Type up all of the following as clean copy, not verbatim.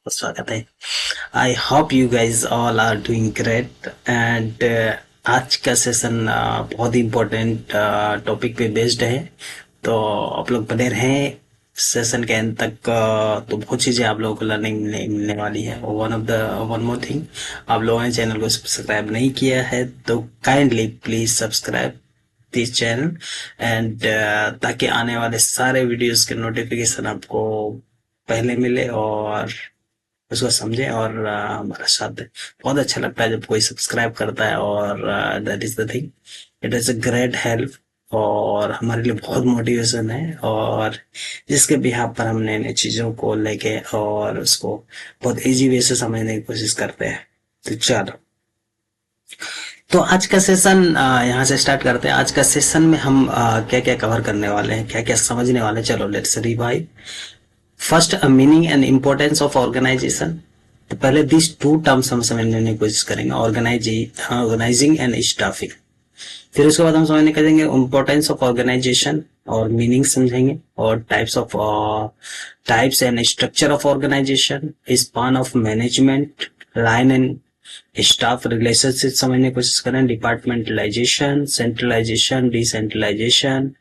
बहुत स्वागत है। I hope you guys all are doing great and आज का सेशन बहुत ही इम्पोर्टेंट टॉपिक पे बेस्ड है, तो आप लोग बने रहें सेशन के एंड तक। तो बहुत चीज़ें आप लोगों को लर्निंग मिलने वाली है। वन मोर थिंग, आप लोगों ने चैनल को सब्सक्राइब नहीं किया है तो kindly please subscribe this channel and ताकि आने वाले सारे वीडियोस के नोटिफिकेशन आपको पहले मिले और उसको समझे और हमारा साथ दें। बहुत अच्छा लगता है जब कोई सब्सक्राइब करता है और that is the thing, it is a great help और हमारे लिए बहुत मोटिवेशन है, और जिसके बिहाफ पर हम नई नई चीज़ों को लेके और उसको बहुत इजी वे से समझने की कोशिश करते हैं। तो चलो, तो आज का सेशन यहाँ से स्टार्ट करते हैं। आज का सेशन में हम क्या क्या कवर करने वाले हैं, क्या क्या समझने वाले हैं। चलो let's revive. First, meaning and importance of organisation. तो पहले दिस टू टर्म्स हम समझने की कोशिश करेंगे, ऑर्गेनाइजिंग एंड स्टाफिंग। फिर उसके बाद हम समझने करेंगे इम्पोर्टेंस ऑफ ऑर्गेनाइजेशन और मीनिंग समझेंगे, और types and structure of organisation, span of management, line and staff relationship समझने की कोशिश करें, departmentalisation, centralisation, decentralisation,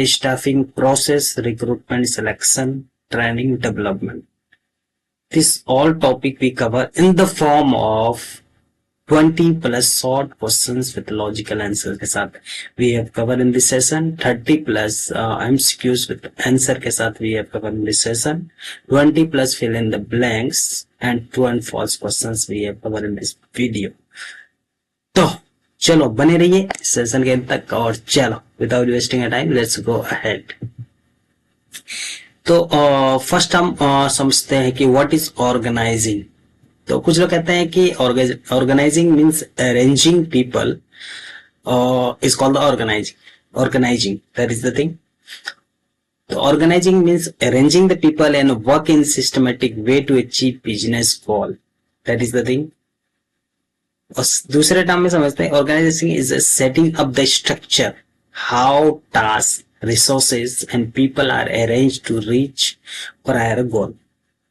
staffing process, recruitment, selection, training, development. This all topic we cover in the form of 20 plus short questions with logical answer के साथ we have covered in this session. 30 plus MCQs with answer के साथ we have covered in this session. 20 plus fill in the blanks and true and false questions we have covered in this video. तो चलो बने रहिए session के अंत तक, और चलो without wasting a time let's go ahead. तो फर्स्ट हम समझते हैं कि व्हाट इज ऑर्गेनाइजिंग। तो कुछ लोग कहते हैं कि organising means arranging people is called organising, that is the thing. तो organising means arranging the people and work in systematic way to achieve business goal, that is the thing. और दूसरे term में समझते हैं organisation is setting up the structure, how task, resources and people are arranged to reach prior goal,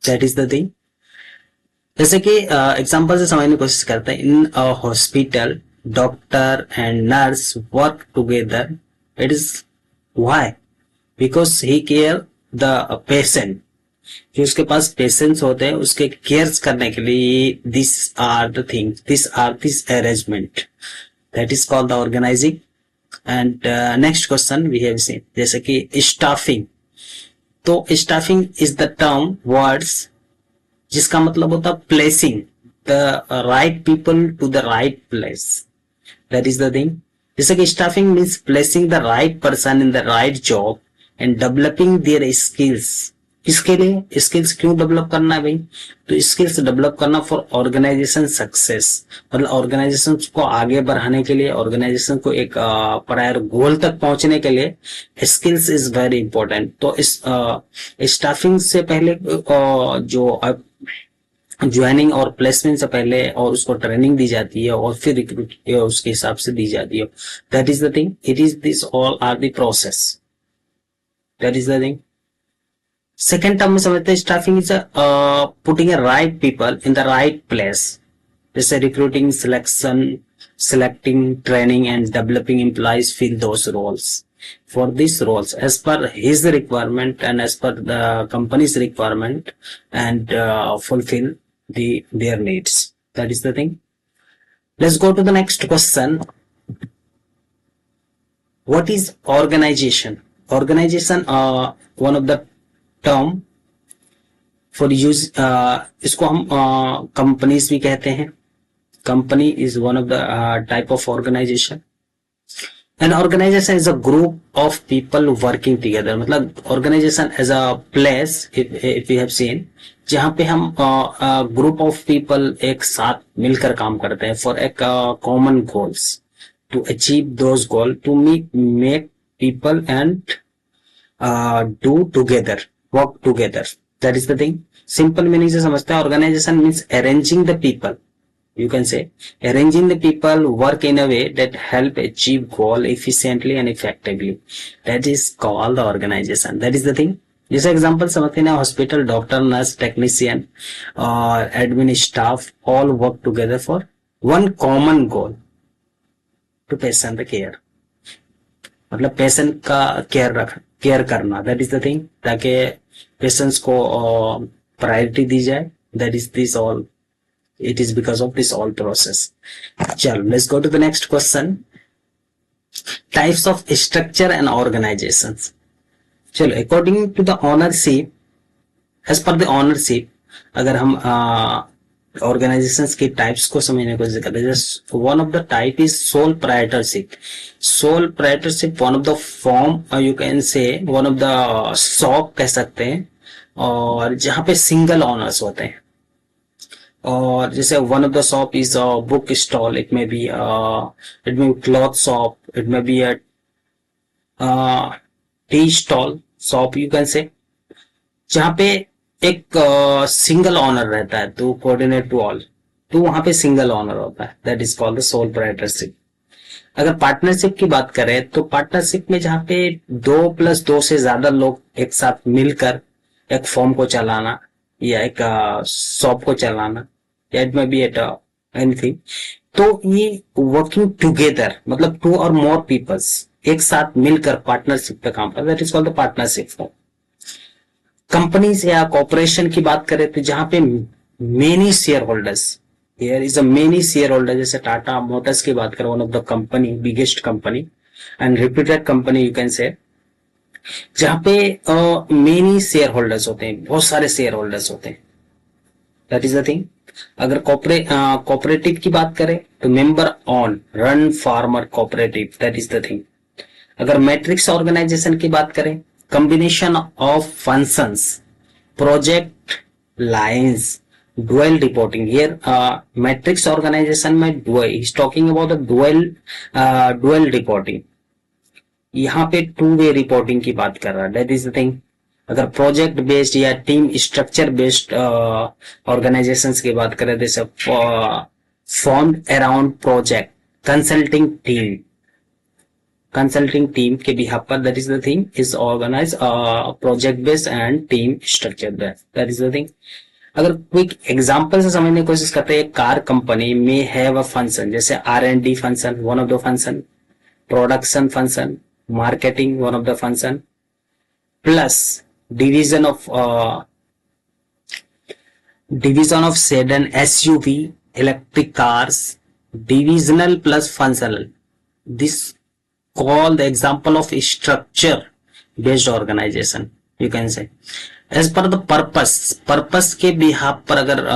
that is the thing. जैसे कि example से समझने की कोशिश करते हैं, in a hospital doctor and nurse work together, it is why because he care the patient. जो उसके पास पेशेंट्स होते हैं उसके केयर करने के लिए this are the things, this arrangement, that is called the organising. And next question we have seen, जैसे कि स्टाफिंग। तो staffing is the term words जिसका मतलब होता है placing the right people to the right place, that is the thing. जैसे कि staffing means placing the right person in the right job and developing their skills. किसके लिए skills क्यों develop करना है भाई? तो स्किल्स डेवलप करना फॉर ऑर्गेनाइजेशन सक्सेस, मतलब ऑर्गेनाइजेशन को आगे बढ़ाने के लिए, ऑर्गेनाइजेशन को एक प्रायर गोल तक पहुंचने के लिए स्किल्स इज वेरी इंपॉर्टेंट। तो इस स्टाफिंग से पहले जो ज्वाइनिंग और प्लेसमेंट से पहले और उसको ट्रेनिंग दी जाती है और फिर रिक्रूट उसके हिसाब से दी जाती है, that is the thing. It is this all are the process, that is the thing. Second term में समझते हैं staffing is putting a right people in the right place, जैसे recruiting, selecting, training and developing employees fill those roles. For these roles as per his requirement and as per the company's requirement and fulfill their needs, that is the thing. Let's go to the next question. What is organization? Organization one of the term for use, इसको हम companies भी कहते हैं। Company is one of the type of organisation. An organisation is a group of people working together, मतलब organisation as a place if you have seen, जहां पे हम group of people एक साथ मिलकर काम करते हैं फॉर एक common goals, to achieve those goal, to make people and do together, work together, that is the thing. Simple meaning से समझते हैं organization means arranging the people, you can say arranging the people work in a way that help achieve goal efficiently and effectively, that is called the organization, that is the thing. जैसे example समझते हैं, hospital, doctor, nurse, technician और admin staff all work together for one common goal, to patient care. मतलब patient का care करना, that is the thing, ताकि patients को priority दी जाए। That is this all, it is because of this all process. चलो, let's go to the next question. Types of structure and organizations. चलो, according to the ownership, as per the ownership, अगर हम organizations की types को समझने की कोशिश करते हैं, one of the type is sole proprietorship. Sole proprietorship one of the form, you can say one of the shop कह सकते हैं, और जहाँ पे single owners होते हैं। और जैसे one of the shop is book stall, it may be cloth shop, it may be tea stall shop, you can से, जहां पे एक सिंगल ऑनर रहता है, तो कोऑर्डिनेट टू ऑल, तो वहां पे सिंगल ऑनर होता है, that is called the sole proprietorship. अगर पार्टनरशिप की बात करें, तो पार्टनरशिप में जहां पे 2+2 से ज्यादा लोग एक साथ मिलकर एक फॉर्म को चलाना या एक शॉप को चलाना, या it may be eight anything, तो ये वर्किंग टुगेदर, मतलब 2 और मोर पीपल्स एक साथ मिलकर पार्टनरशिप पे काम करते, that is called the partnership form. Companies या कॉर्पोरेशन की बात करें, तो जहां पे many share holders, here is a many share holder, जैसे टाटा मोटर्स की बात करें, one of the company, biggest company and reputed company, you can से, जहां पे मेनी शेयर होल्डर्स होते हैं, बहुत सारे शेयर होल्डर्स होते हैं, दैट इज द थिंग। अगर कोऑपरेटिव की बात करें, तो member on run farmer cooperative, that is the thing. अगर मैट्रिक्स ऑर्गेनाइजेशन की बात करें, combination of functions, project lines, dual reporting, here matrix organisation में is talking about the dual reporting, यहाँ पे 2 वे रिपोर्टिंग की बात कर रहा है, दैट इज द थिंग। अगर प्रोजेक्ट बेस्ड या टीम स्ट्रक्चर बेस्ड ऑर्गेनाइजेशंस की बात करें, जैसे formed around project consulting team के बिहाफ पर, that is the thing, is organise project based and team structure based, that is the thing. अगर quick example से समझने की कोशिश करते हैं, कार कंपनी में हैव अ फंक्शन, जैसे R&D function, one of the function, production function, marketing, one of the function, plus division of sedan, SUV, electric cars, divisional plus functional. This called the example of structure based organization, you can say. As per the purpose के behalf पर अगर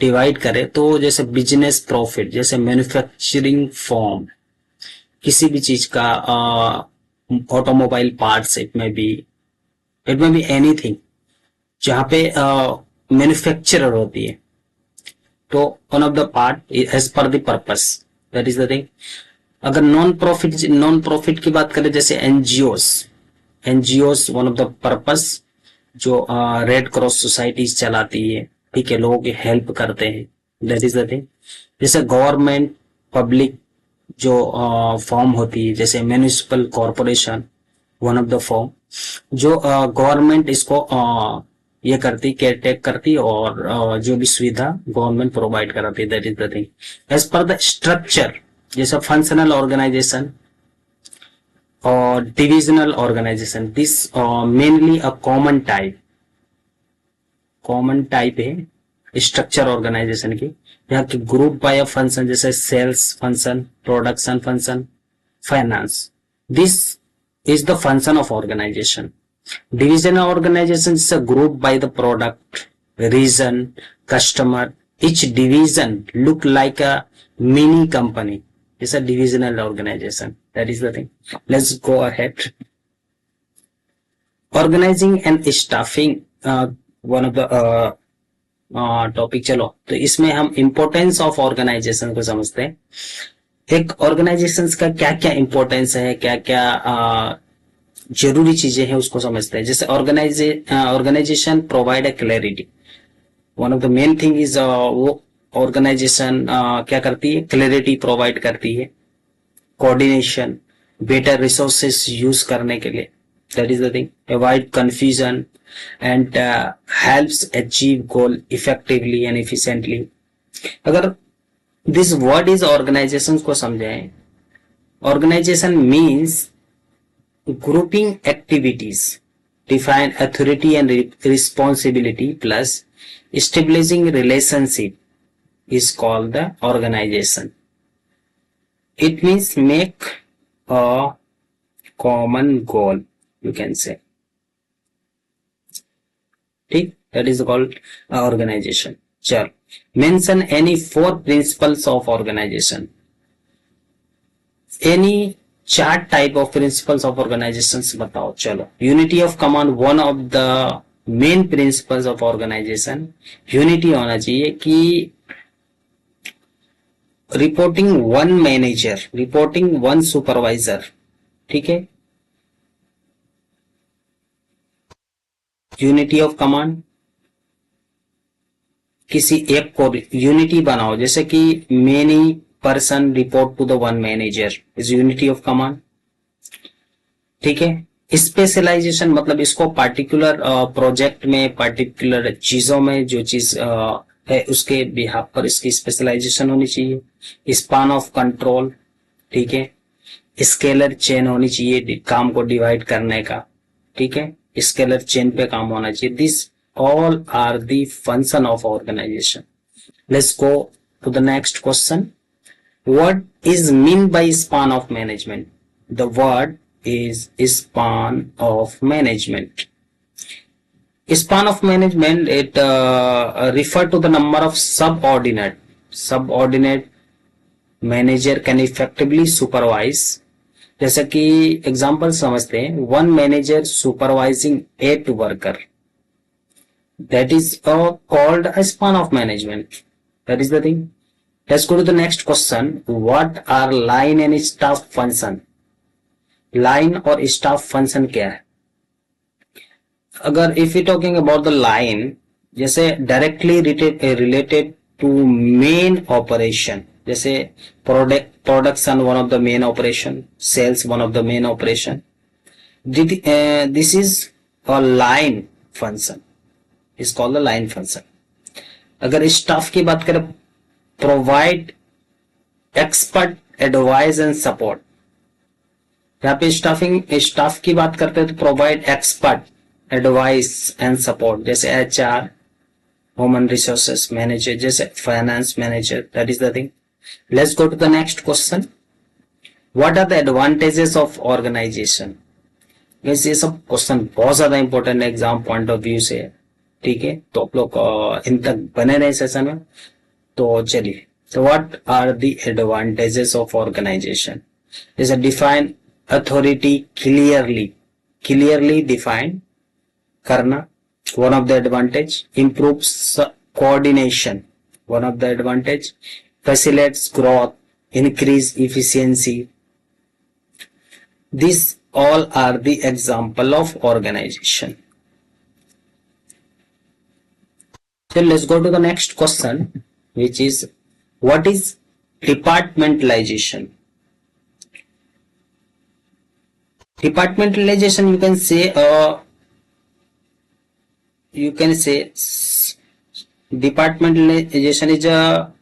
divide करें, तो जैसे business profit, जैसे manufacturing form, किसी भी चीज का automobile parts, it may be anything जहां पे मैन्युफैक्चरर होती है, तो one of the part as per the purpose, that is the thing. अगर नॉन प्रॉफिट की बात करें, जैसे NGOs one of the purpose, जो रेड क्रॉस सोसाइटीज चलाती है, ठीक है, लोगों की हेल्प करते हैं, दैट इज द थिंग। जैसे गवर्नमेंट पब्लिक जो फॉर्म होती है, जैसे municipal corporation, one of the form, जो गवर्नमेंट इसको ये करती, केयर टेक करती, और जो भी सुविधा गवर्नमेंट प्रोवाइड कराती है, that is the thing. As per the structure, जैसे फंक्शनल ऑर्गेनाइजेशन और divisional organisation, this mainly a common type है स्ट्रक्चर ऑर्गेनाइजेशन की, यहाँ की ग्रुप बाय फंक्शन, जैसे sales function, production function, finance, this is the function of organisation. Divisional organisation is a group by the product, region, customer, each division look like a mini company, it's a divisional organization, that is the thing. Let's go ahead. Organizing and staffing, one of the topic. चलो, तो इसमें हम importance of organisation को समझते हैं। एक organisation का क्या क्या इंपॉर्टेंस है, क्या क्या जरूरी चीजें हैं, उसको समझते हैं। जैसे organisation provide a clarity, one of the main thing is, वो ऑर्गेनाइजेशन क्या करती है, क्लैरिटी प्रोवाइड करती है, कोऑर्डिनेशन, बेटर रिसोर्सेस यूज करने के लिए, That is the thing. Avoid confusion and helps achieve goal effectively and efficiently. अगर this word is organization को समझें, organization means grouping activities, define authority and responsibility plus establishing relationship is called the organization. It means make a common goal, you can say. ठीक, that is called organization. चलो, mention any 4 principles of organization. Any 4 type of principles of organizations बताओ. चलो, unity of command, one of the main principles of organization. unity होना चाहिए कि reporting one manager, reporting one supervisor. ठीक है, unity of command, किसी एक को यूनिटी बनाओ, जैसे कि many person report to the one manager is unity of command. ठीक है, स्पेशलाइजेशन मतलब इसको पार्टिकुलर प्रोजेक्ट में, पार्टिकुलर चीजों में जो चीज है उसके बिहाफ पर इसकी स्पेशलाइजेशन होनी चाहिए. स्पान ऑफ कंट्रोल, ठीक है, स्केलर चेन होनी चाहिए काम को डिवाइड करने का. ठीक है, स्केलर चेन पे काम होना चाहिए. This all are the function of organisation. Let's go to the next question. What is mean by span of management? The word is span of management. Span of management, it refer to the number of subordinate manager can effectively supervise. जैसा कि example समझते हैं, one manager supervising 8 worker, that is called a span of management. That is the thing. Let's go to the next question. What are line and staff function? Line और staff function क्या है? अगर if you talking about the line, जैसे directly related to main operation, जैसे production one of the main operation, sales one of the main operation, this is a line function, is called the line function. अगर staff की बात करें, provide expert advice and support. यहाँ पे staff की बात करते हैं तो provide expert advice and support, जैसे HR, ह्यूमन रिसोर्सेस मैनेजर, जैसे finance manager. That is the thing. Let's go to the next question. What are the advantages of organisation? ये सब क्वेश्चन बहुत ज्यादा इंपॉर्टेंट है एग्जाम पॉइंट ऑफ व्यू से. ठीक है, तो आप लोग इन तक बने रहे सेशन में. तो चलिए, तो what are the advantages of organisation? जैसे डिफाइन अथॉरिटी, क्लियरली डिफाइन करना, one of the advantage. Improve coordination, one of the advantage. Facilitates growth, increase efficiency. This all are the example of organisation. So let's go to the next question, which is what is departmentalization? Departmentalization, you can say departmentalization is a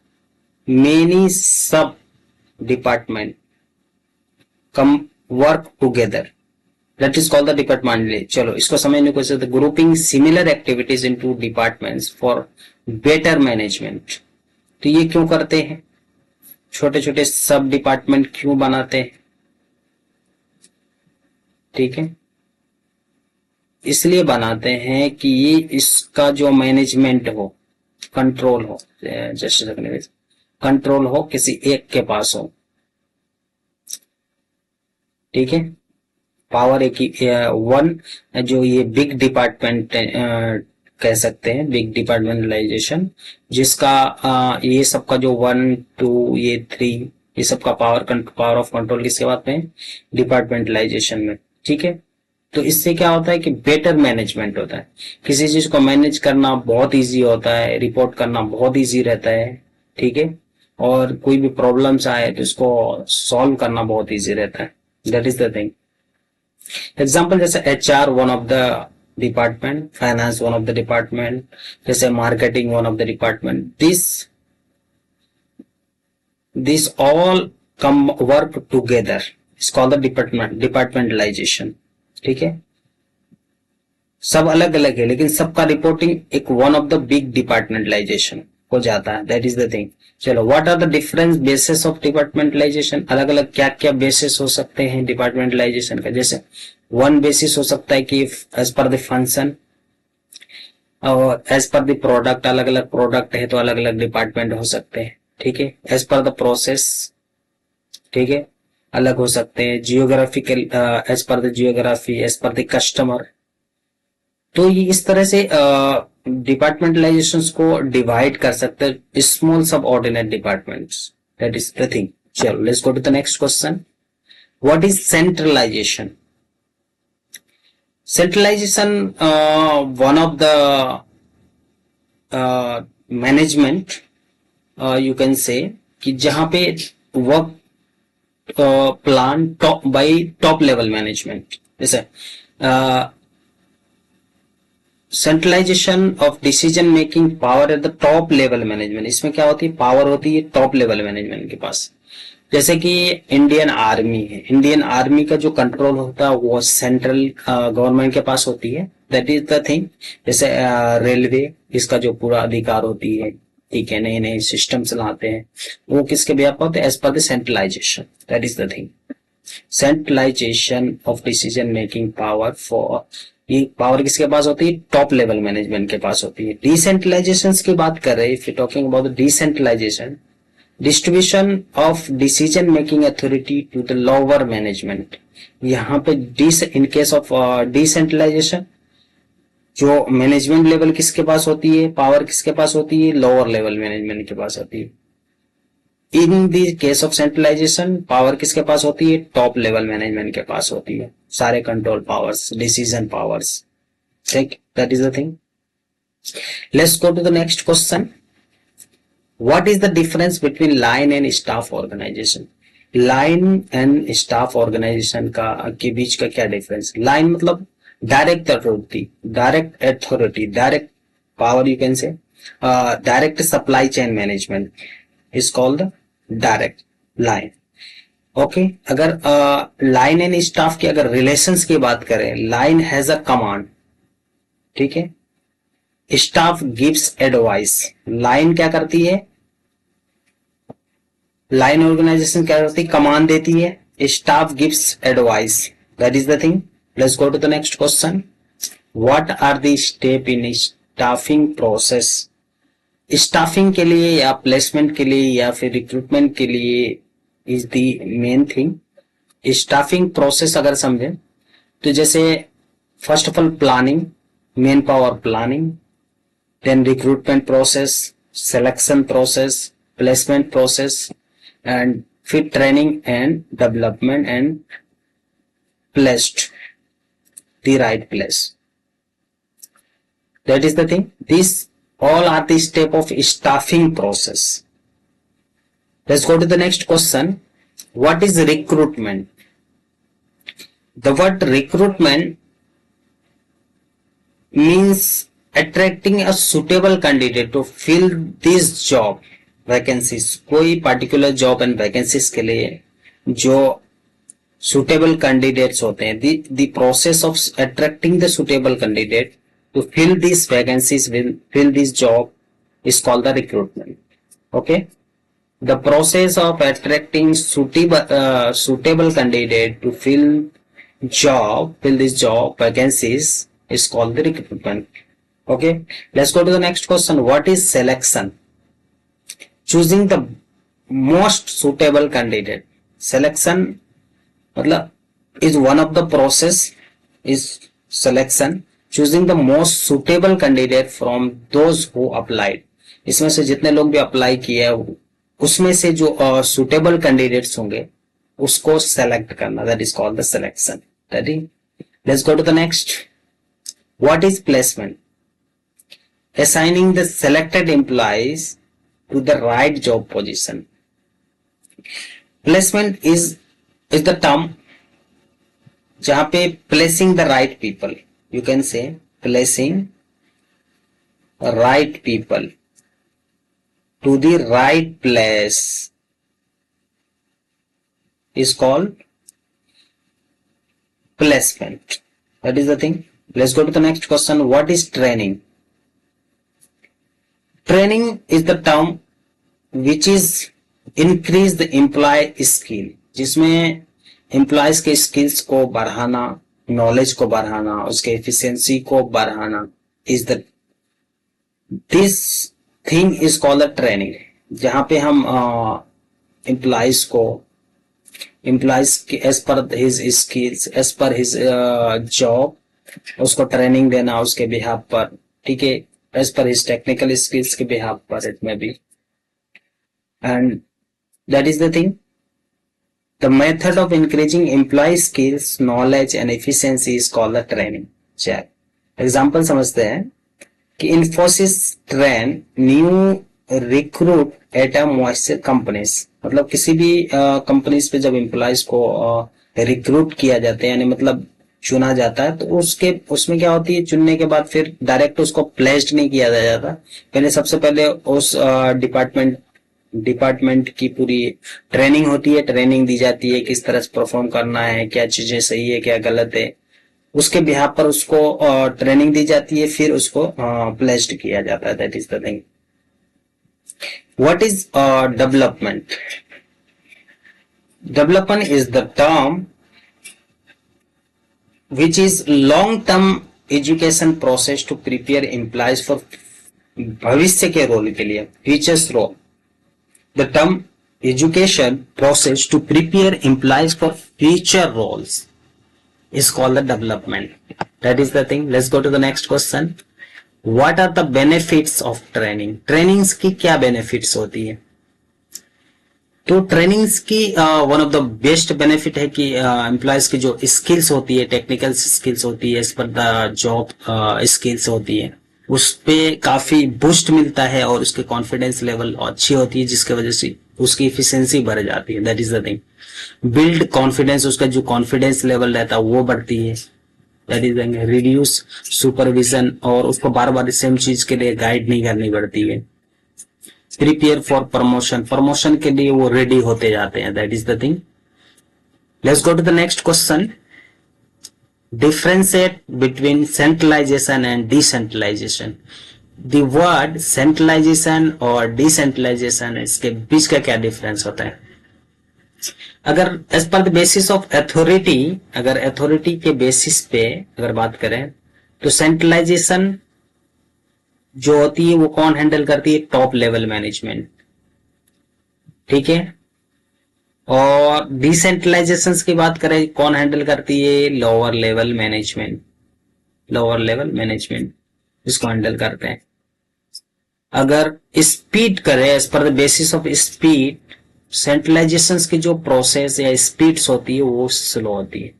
many sub department come work together, that is called the departmentalization. चलो इसको समझने को से grouping similar activities into departments for better management. तो ये क्यों करते हैं? छोटे छोटे सब डिपार्टमेंट क्यों बनाते हैं? ठीक है, इसलिए बनाते हैं कि इसका जो मैनेजमेंट हो, कंट्रोल हो, जैसे कंट्रोल हो किसी एक के पास हो. ठीक है, पावर एक ही वन, जो ये बिग डिपार्टमेंट कह सकते हैं, बिग डिपार्टमेंटलाइजेशन, जिसका ये सबका जो 1 2 ये 3 ये सबका पावर ऑफ कंट्रोल किसके बात में? डिपार्टमेंटलाइजेशन में. ठीक है, तो इससे क्या होता है कि बेटर मैनेजमेंट होता है. किसी चीज को मैनेज करना बहुत इजी होता है, रिपोर्ट करना बहुत इजी रहता है. ठीक है, और कोई भी प्रॉब्लम्स आए तो इसको सॉल्व करना बहुत इजी रहता है. That is the thing. Example जैसे HR one of the department, finance one of the department, जैसे marketing one of the department, this all come work together, it's called the departmentalisation. ठीक है, सब अलग अलग है लेकिन सबका रिपोर्टिंग एक one of the big departmentalisation हो जाता है, दैट इज द थिंग। चलो, what are the difference basis of departmentalisation? अलग अलग क्या क्या बेसिस हो सकते हैं डिपार्टमेंटलाइजेशन का? जैसे वन बेसिस हो सकता है कि एज पर द फंक्शन, और एज पर द प्रोडक्ट, अलग अलग प्रोडक्ट है तो अलग अलग डिपार्टमेंट हो सकते हैं। ठीक है, एज पर द प्रोसेस, ठीक है, अलग हो सकते हैं। Geographical, as per the geography, as per the customer. तो ये इस तरह से डिपार्टमेंटलाइजेशन को डिवाइड कर सकते हैं small subordinate departments, that is the thing. चलो, let's go to the next question. What is centralisation? Centralisation one of the management, you can say, कि जहां पे work plan top by top level management. जैसे centralisation of decision making power at the top level management, इसमें क्या होती है? Power होती है टॉप लेवल मैनेजमेंट के पास। जैसे कि इंडियन आर्मी है, इंडियन आर्मी का जो कंट्रोल होता है वो सेंट्रल गवर्नमेंट के पास होती है, दैट इज द थिंग। जैसे रेलवे, इसका जो पूरा अधिकार होती है, ठीक है, नए नए सिस्टम चलाते हैं, वो किसके बेस पर होते हैं? As per the centralisation, that is the thing. Centralisation of decision making power for, ये पावर किसके पास होती है? टॉप लेवल मैनेजमेंट के पास होती है। डिसेंट्रलाइजेशन की बात कर रहे हैं, if you talking about decentralisation, distribution of decision making authority to the lower management. यहाँ पे इन केस ऑफ डिसेंट्रलाइजेशन, जो मैनेजमेंट लेवल किसके पास होती है, पावर किसके पास होती है? लोअर लेवल मैनेजमेंट के पास होती है। In the case of centralisation, power किसके पास होती है? टॉप लेवल मैनेजमेंट के पास होती है, सारे कंट्रोल पावर्स, डिसीजन पावर्स। ठीक, that is the thing. Let's go to the next question. What is the difference between line and staff organisation? Line and staff organisation का के बीच का क्या डिफरेंस? लाइन मतलब direct authority, direct power, you can say direct supply chain management is called the direct line. Okay, अगर line and staff की अगर relations की बात करें, लाइन हैज अ कमांड, ठीक है, स्टाफ गिव्स एडवाइस। लाइन क्या करती है? लाइन ऑर्गेनाइजेशन क्या करती है? कमांड देती है, staff gives advice, that is the thing. Let's go to the next question. What are the step in staffing process? Staffing के लिए या प्लेसमेंट के लिए या फिर रिक्रूटमेंट के लिए is the main thing. Staffing process अगर समझें तो जैसे first of all planning, man power planning, then recruitment process, selection process, placement process, and फिर training and development and placed the right place, that is the thing. This all are the step of staffing process. Let's go to the next question. What is recruitment? The word recruitment means attracting a suitable candidate to fill this job vacancies. कोई particular job and vacancies के लिए जो suitable candidates होते हैं, the process of attracting the suitable candidate to fill these vacancies, will fill this job, is called the recruitment. Okay, the process of attracting suitable candidate to fill this job vacancies is called the recruitment. Okay, let's go to the next question. What is selection? Choosing the most suitable candidate. Selection मतलब is one of the process, is selection, choosing the most suitable candidate from those who applied. इसमें से जितने लोग भी apply किए उसमें से जो सुटेबल कैंडिडेट्स होंगे उसको सेलेक्ट करना, that is called the selection. Let's go to the next. What is placement? assigning the selected employees to the right job position. Placement is the term जहां पे placing the right people, you can say placing right people to the right place is called placement. That is the thing. Let's go to the next question. What is training? Training is the term which is increase the employee skill, जिसमें employees के skills को बढ़ाना, knowledge को बढ़ाना, उसके efficiency को बढ़ाना is the this thing is called a training. जहां पे हम employees को as per his skills, as per his job, उसको ट्रेनिंग देना उसके बिहाफ पर, ठीक है, as per his technical skills के बिहाफ पर इट में भी, and that is the thing. The method of increasing employ skills, knowledge and efficiency is called the training. Check example समझते हैं कि Infosys train new recruit at a moisture companies. मतलब किसी भी कंपनीज पे जब एम्प्लॉयज को रिक्रूट किया जाता है, यानी मतलब चुना जाता है, तो उसमें क्या होती है, चुनने के बाद फिर डायरेक्ट उसको प्लेस्ड नहीं किया जाता. पहले सबसे पहले उस डिपार्टमेंट की पूरी ट्रेनिंग होती है, ट्रेनिंग दी जाती है किस तरह से परफॉर्म करना है, क्या चीजें सही है क्या गलत है, उसके बिहाफ पर उसको ट्रेनिंग दी जाती है, फिर उसको प्लेस्ड किया जाता है. That is the thing. What is development? Development is the term which is long-term education process to prepare employees for भविष्य के रोल के लिए, futures role. The term education process to prepare employees for future roles is called the development. That is the thing. Let's go to the next question. What are the benefits of training? Trainings की क्या benefits होती है? तो trainings की one of the best benefit है कि employees की जो स्किल्स होती है, टेक्निकल स्किल्स होती है, इस पर द जॉब स्किल्स होती है, उस पे काफी बूस्ट मिलता है और उसके कॉन्फिडेंस लेवल अच्छी होती है, जिसके वजह से उसकी इफिशियंसी बढ़ जाती है. That is the thing. Build confidence, उसका जो कॉन्फिडेंस लेवल रहता है वो बढ़ती है. दैट इज रिड्यूस सुपरविजन, और उसको बार बार सेम चीज के लिए गाइड नहीं करनी पड़ती है. प्रिपेयर फॉर प्रमोशन, प्रमोशन के लिए वो रेडी होते जाते हैं. That is the thing. Let's go to the next question. Differentiate between centralisation and decentralisation. The word centralisation और डिसेंट्रलाइजेशन, इसके बीच का क्या डिफरेंस होता है? अगर as per the basis of authority, अगर अथॉरिटी के बेसिस पे अगर बात करें, तो सेंट्रलाइजेशन जो होती है वो कौन हैंडल करती है? टॉप लेवल मैनेजमेंट, ठीक है. और डिसेंट्रलाइजेशन की बात करें, कौन हैंडल करती है? Lower level management. Lower level management इसको हैंडल करते हैं. अगर स्पीड करें, as per the basis of speed, centralisation की जो प्रोसेस या स्पीड्स होती है वो स्लो होती है,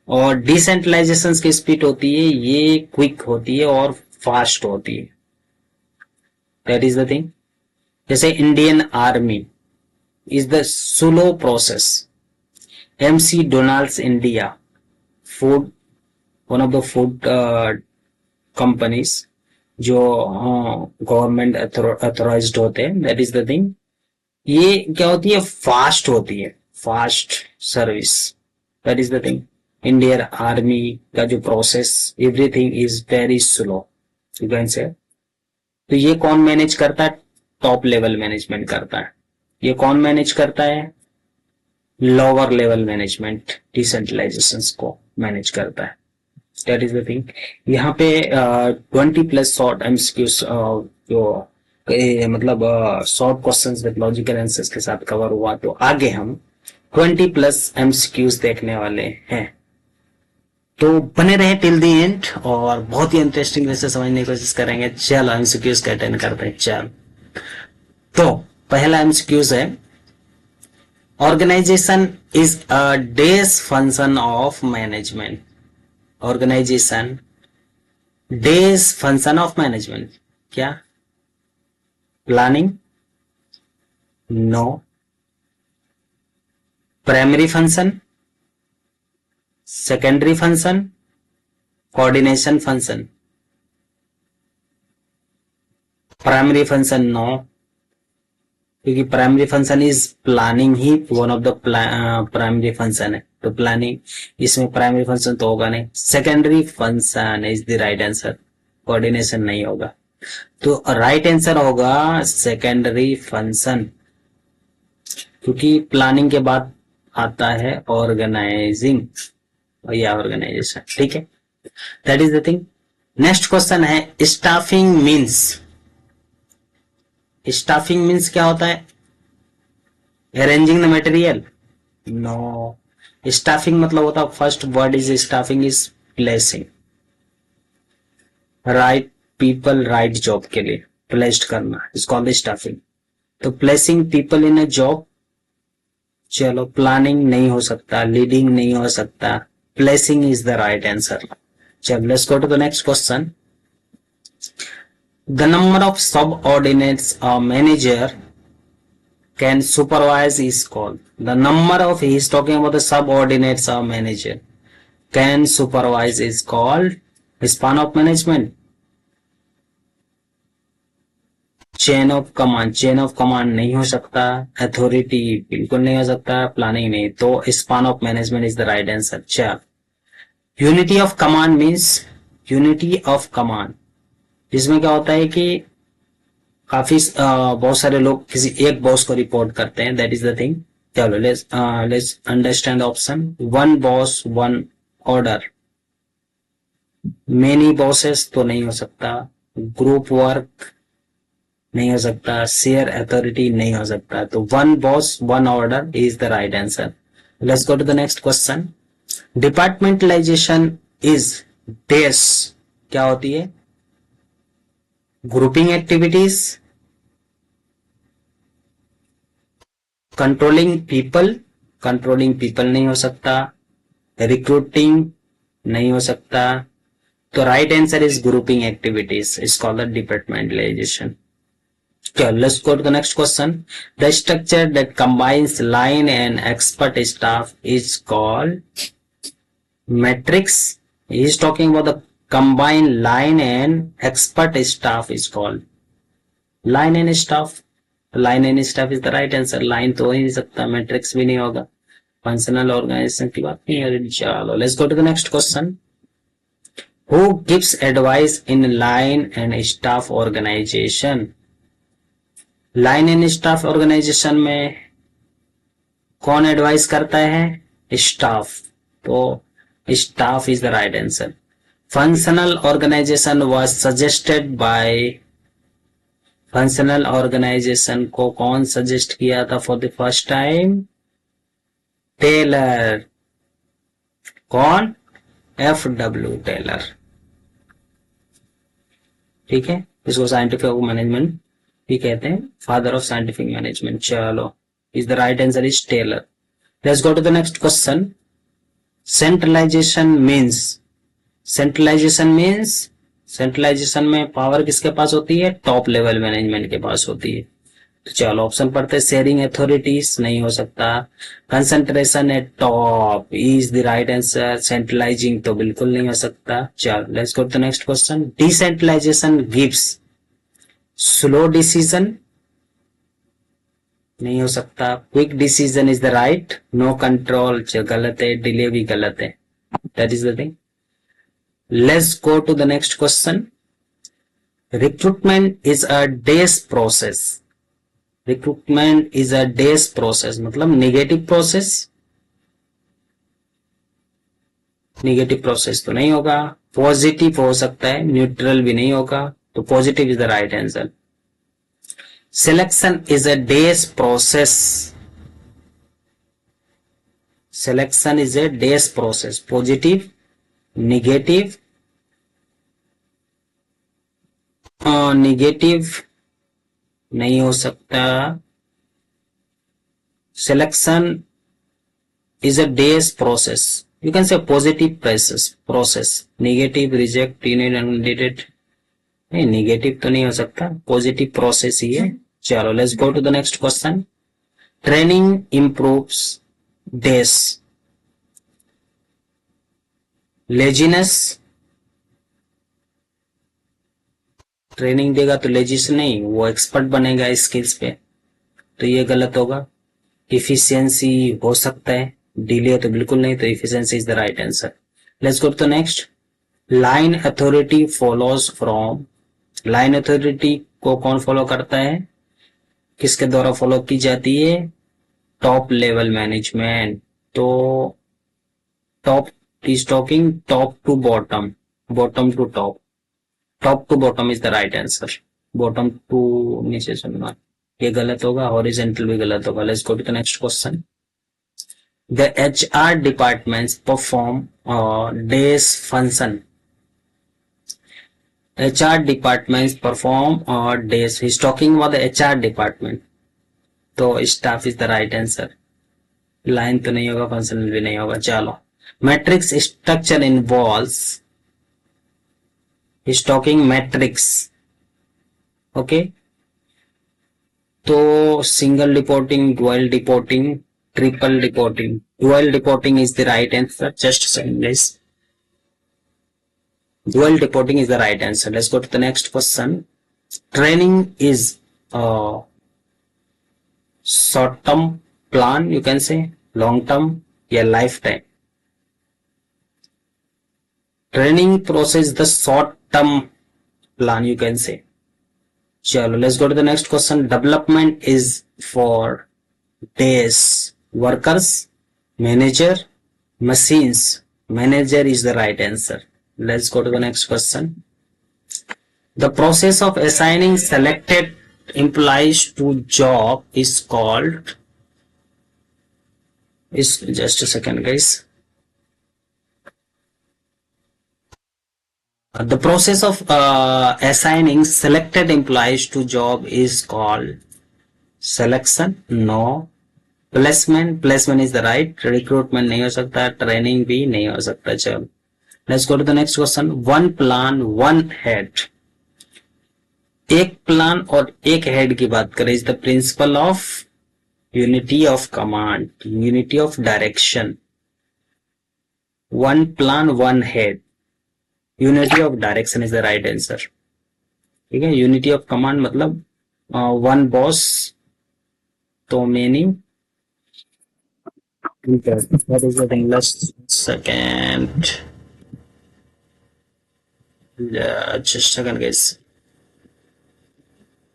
और डिसेंट्रलाइजेशन की स्पीड होती है ये क्विक होती है और फास्ट होती है. That is the thing. जैसे Indian army is the slow process. MC Donald's India, food, one of the food companies जो गवर्नमेंट अथोराइज्ड होते हैं. That is the thing. ये क्या होती है? फास्ट होती है, fast service. That is the thing. Indian army का जो process, everything is very slow, you can say. तो ये कौन मैनेज करता है? टॉप लेवल मैनेजमेंट करता है. ये कौन मैनेज करता है? लोअर लेवल मैनेजमेंट डिसेंट्रलाइजेशन को मैनेज करता है. That is the thing. यहाँ पे 20+ शॉर्ट एमसीक्यूज जो मतलब short questions with logical answers के साथ कवर हुआ. तो आगे हम 20+ एमसीक्यूज देखने वाले हैं. तो बने रहे टिल द एंड और बहुत ही इंटरेस्टिंग वे से समझने की कोशिश करेंगे. चलो एमसीक्यूज का अटेंड करते हैं. चलो, तो पहला एमसीक्यूज है, organisation is a dash function of management. Organisation dash function of management. क्या? Planning? No. Primary function? Secondary function, coordination function, primary function no, क्योंकि प्राइमरी फंक्शन इज प्लानिंग ही one of the primary function है, तो planning, इसमें primary function तो होगा नहीं। Secondary function is the right answer, coordination नहीं होगा, तो राइट आंसर होगा सेकेंडरी फंक्शन, क्योंकि प्लानिंग के बाद आता है ऑर्गेनाइजिंग या ऑर्गेनाइजेशन। ठीक है, that is the thing. Next question है स्टाफिंग मीन्स। स्टाफिंग मीन्स क्या होता है? Arranging the material? No, staffing मतलब होता है, first word is staffing is placing right people right job के लिए, प्लेस्ड करना इज कॉल्ड स्टाफिंग। तो placing people in a job, चलो प्लानिंग नहीं हो सकता, लीडिंग नहीं हो सकता, placing is the right answer. चलो let's go to the next question. The number of subordinates a manager can supervise is called. The number of, he is talking about the subordinates a manager can supervise is called span of management, chain of command. Chain of command नहीं हो सकता, authority बिल्कुल नहीं हो सकता, planning नहीं, तो span of management is the right answer. चल, unity of command means, unity of command जिसमें क्या होता है कि काफी बहुत सारे लोग किसी एक बॉस को रिपोर्ट करते हैं, दैट इज द थिंग। चलो let's understand option. One boss one order, many bosses तो नहीं हो सकता, ग्रुप वर्क नहीं हो सकता, शेयर अथॉरिटी नहीं हो सकता, तो one boss one order is the right answer. Let's go to the next question. Departmentalisation is dash, क्या होती है? Grouping activities, controlling people, controlling people नहीं हो सकता, रिक्रूटिंग नहीं हो सकता, तो right answer is grouping activities, is called the departmentalisation. Okay, let's go to the next question. The structure that combines line and expert staff is called matrix. He is talking about the combined line and expert staff is called line and staff. Line and staff is the right answer. Line तो हो ही नहीं सकता, matrix भी नहीं होगा, functional organization की बात नहीं है। चलो let's go to the next question. Who gives advice in line and staff organization? Line and staff organisation में कौन एडवाइस करता है? स्टाफ, तो staff is the right answer. Functional organisation was suggested by, functional organisation को कौन suggest किया था for the first time? Taylor. कौन? FW Taylor. ठीक है, इसको साइंटिफिक मैनेजमेंट भी कहते हैं, फादर ऑफ साइंटिफिक मैनेजमेंट। चलो is the right answer is Taylor. Let's go to the next question. Centralisation means, centralisation means, centralisation में पावर किसके पास होती है? टॉप लेवल मैनेजमेंट के पास होती है। तो चलो ऑप्शन पढ़ते हैं। शेयरिंग अथॉरिटीज नहीं हो सकता, concentration at top is the right answer, centralising तो बिल्कुल नहीं हो सकता। चलो let's go to the next question. Decentralisation gives slow decision नहीं हो सकता, quick decision is the right, no control गलत है, डिले भी गलत है, that is the thing. Let's go to the next question. Recruitment is a days process, recruitment is a days process मतलब negative process, negative process तो नहीं होगा, positive हो सकता है, न्यूट्रल भी नहीं होगा, तो positive is the right answer. Selection is a days process, selection is a days process, positive, negative, negative नहीं हो सकता, selection is a days process, you can say positive process, negative, reject, denied, undecided, नहीं negative तो नहीं हो सकता, positive process ही है। चलो let's go to the next question. Training improves days, laziness, training देगा तो लेजीस नहीं, वो एक्सपर्ट बनेगा स्किल्स पे, तो ये गलत होगा। इफिशियंसी हो सकता है, डिले तो बिल्कुल नहीं, तो efficiency is the right answer. Let's go to the next. Line authority follows from, line authority को कौन फॉलो करता है, किसके द्वारा फॉलो की जाती है, टॉप लेवल मैनेजमेंट। तो top is talking top to bottom, bottom to top, top to bottom is the right answer. Bottom to नीचे सुनना, ये गलत होगा, हॉरिजॉन्टल भी गलत होगा। Let's go to the next question. The HR departments perform days function. HR departments perform days. He's talking about the HR department. तो staff is the right answer. Line तो नहीं होगा, फंक्शनल भी नहीं होगा। चलो, matrix structure involves, he's talking matrix, okay. तो single reporting, dual reporting, triple reporting. Dual reporting is the right answer. Just a second, guys. Dual reporting is the right answer. Let's go to the next question. Training is a short term plan, you can say, long term, yeah, lifetime. Training process the short term plan, you can say. Chalo, let's go to the next question. Development is for days, workers, manager, machines. Manager is the right answer. Let's go to the next question. The process of assigning selected employees to job is called, is, just a second, guys. The process of assigning selected employees to job is called selection, no. Placement, placement is the right, recruitment नहीं हो सकता, training भी नहीं हो सकता। चलो, let's go to the next question. One plan one head, एक plan और एक हेड की बात करें, is the principle of unity of command, unity of direction. One plan one head, unity of direction is the right answer. ठीक है, unity of command मतलब one boss to many, what is the thing? Last second, yeah, just a second, guys.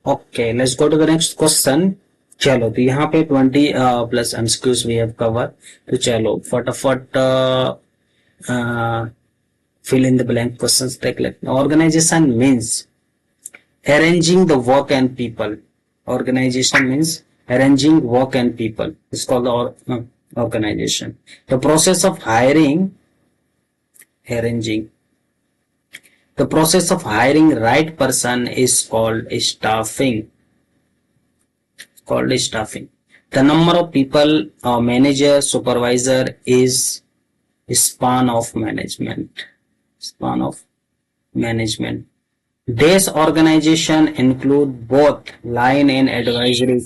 Okay, let's go to the next question. चलो, तो यहाँ पे 20 plus MCQs we have cover. तो चलो फटाफट fill in the blank questions देख लेते हैं। Organisation means arranging the work and people. Organization means arranging work and people. It's called the organization. The process of hiring, arranging. The process of hiring right person is called staffing. It's called staffing. The number of people, manager, supervisor is span of management. Span of management. This organization include both line and advisory.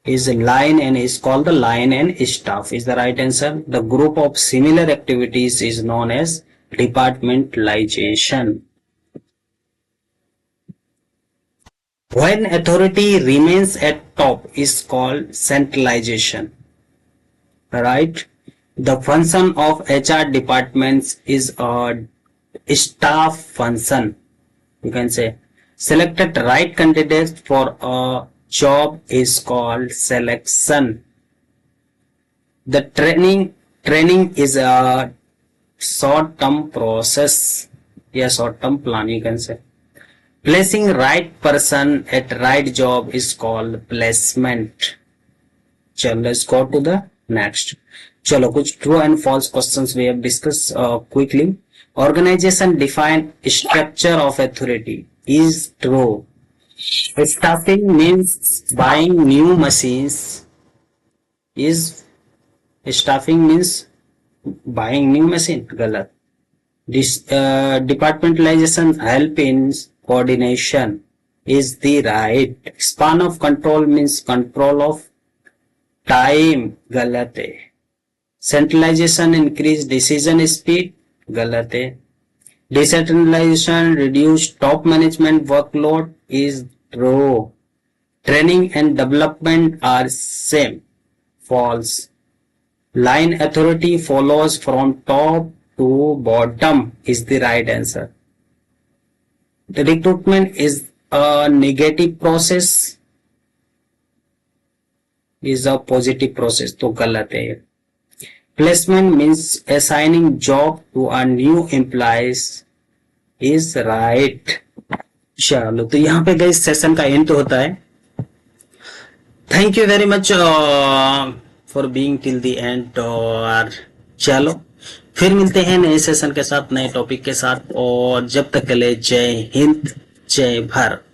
Is line and is called the line and staff is the right answer. The group of similar activities is known as departmentalization. When authority remains at top is called centralization. Right? The function of HR departments is a staff function. You can say selected right candidates for a job is called selection. The training is a short term process, yeah, short term plan, you can say. Placing right person at right job is called placement. Chalo, let's go to the next. Chalo, kuch true and false questions we have discussed quickly. Organization define structure of authority is true. Staffing means buying new machines is, staffing means buying new machine, galat. This departmentalization help in coordination is the right. Span of control means control of time, galat hai. Centralisation increase decision speed, गलत है। Decentralisation reduce top management workload, is true. Training and development are same, false. Line authority follows from top to bottom is the right answer. The recruitment is a negative process, is a positive process, तो गलत है। Placement means assigning job to a new employees is right. चलो तो यहाँ पे गई session का and होता है। Thank you very much for being till the end. और चलो फिर मिलते हैं नए सेशन के साथ, नए टॉपिक के साथ, और जब तक के लिए जय हिंद, जय भारत।